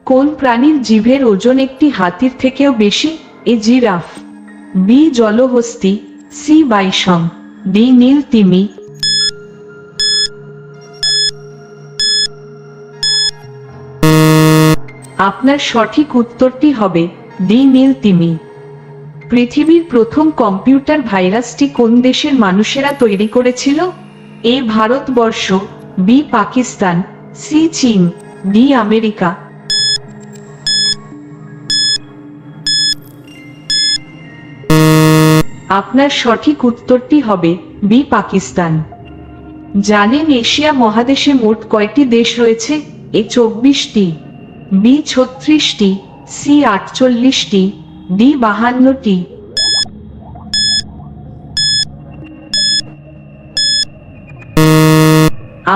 কোন প্রাণীর জিভের ওজন একটি হাতির থেকেও বেশি? এ জিরাফ, বি জলহস্তী, সি বাইসন, ডি নীল তিমি। আপনার সঠিক উত্তরটি হবে ডি নীল তিমি। পৃথিবীর প্রথম কম্পিউটার ভাইরাসটি কোন দেশের মানুষেরা তৈরি করেছিল? এ ভারতবর্ষ, বি পাকিস্তান, সি চীন, ডি আমেরিকা। আপনার সঠিক উত্তরটি হবে বি পাকিস্তান। জানেন এশিয়া মহাদেশে মোট কয়টি দেশ রয়েছে? এ 24টি, বি 36টি, সি 48টি, ডি 52টি।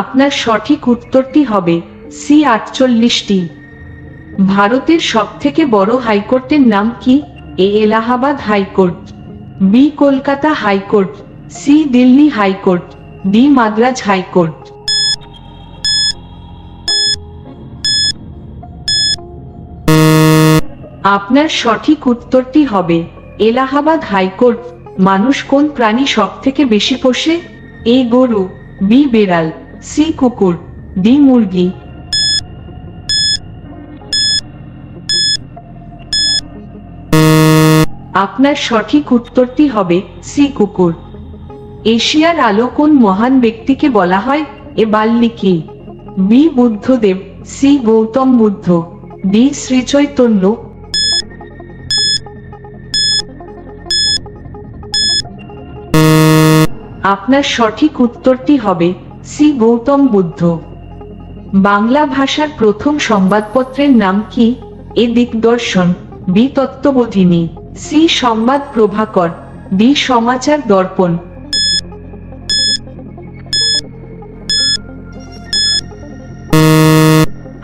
আপনার সঠিক উত্তরটি হবে সি 48টি। ভারতের সবথেকে বড় হাইকোর্টের নাম কি? A Allahabad high court, B Kolkata high court, C Delhi high court, D Madras high court. আপনার সঠিক উত্তরটি হবে এলাহাবাদ হাইকোর্ট। মানুষ কোন প্রাণী সবথেকে বেশি পোষে? এ গরু, বি বেড়াল, সি কুকুর, ডি মুরগি। আপনার সঠিক উত্তরটি হবে সি কুকুর। এশিয়ার আলো কোন মহান ব্যক্তিকে বলা হয়? A Valmiki, B Buddhadev, C Gautam Buddha, D Sri Chaitanya. আপনার সঠিক উত্তরটি হবে সি গৌতম বুদ্ধ। বাংলা ভাষার প্রথম সংবাদপত্রের নাম কি? এ দিকদর্শন, বি তত্ত্ববোধিনী, সি সংবাদ প্রভাকর, ডি সমাচার দর্পণ।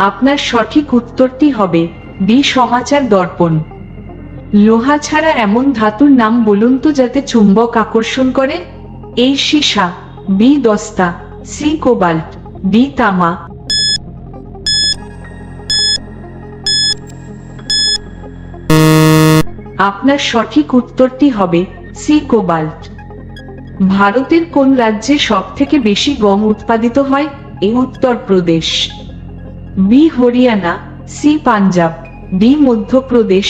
আপনার সঠিক উত্তরটি হবে ডি সমাচার দর্পণ। লোহা ছাড়া এমন ধাতুর নাম বলুন তো যাতে চুম্বক আকর্ষণ করে? এ সীসা, বি দস্তা, সি কোবাল্ট, ডি তামা। আপনার সঠিক উত্তরটি হবে সি কোবাল্ট। ভারতের কোন রাজ্যে সবথেকে বেশি গম উৎপাদিত হয়? A Uttar Pradesh, B Haryana, C Punjab, D Madhya Pradesh.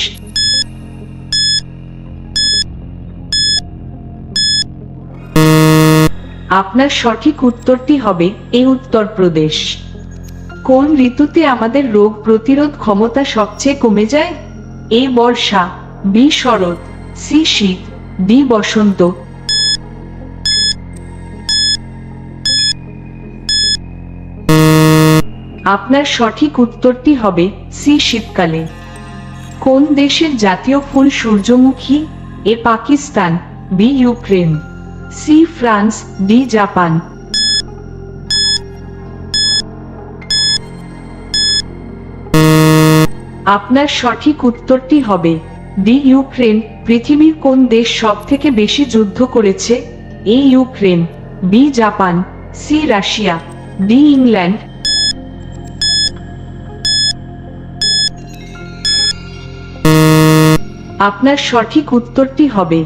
আপনার সঠিক উত্তরটি হবে এ উত্তরপ্রদেশ। কোন ঋতুতে আমাদের রোগ প্রতিরোধ ক্ষমতা সবচেয়ে কমে যায়? এ বর্ষা, বি শরৎ, সি শীত, ডি বসন্ত। আপনার সঠিক উত্তরটি হবে সি শীতকালে। কোন দেশের জাতীয় ফুল সূর্যমুখী? A Pakistan, B Ukraine, C France, D Japan. আপনার সঠিক উত্তরটি হবে ডি ইউক্রেন। পৃথিবীর কোন দেশ সবথেকে বেশি যুদ্ধ করেছে? A Ukraine, B Japan, C Russia, D England. আপনার সঠিক উত্তরটি হবে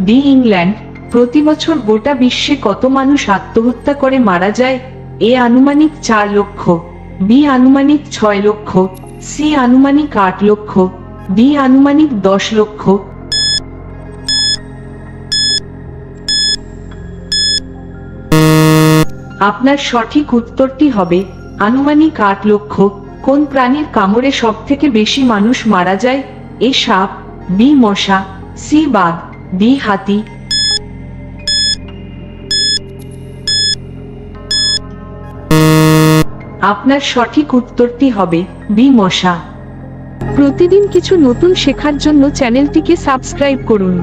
ডি ইংল্যান্ড। প্রতি বছর গোটা বিশ্বে কত মানুষ আত্মহত্যা করে মারা যায়? এ আনুমানিক 4 লক্ষ, বি আনুমানিক 6 লক্ষ, সি আনুমানিক 8 লক্ষ, ডি আনুমানিক 10 লক্ষ। আপনার সঠিক উত্তরটি হবে আনুমানিক 8 লক্ষ। কোন প্রাণীর কামড়ে সবথেকে বেশি মানুষ মারা যায়? এ সাপ, বি মশা, সি বাঘ, ডি হাতি। আপনার সঠিক উত্তরটি হবে বি মশা। প্রতিদিন কিছু নতুন শেখার জন্য চ্যানেলটিকে সাবস্ক্রাইব করুন।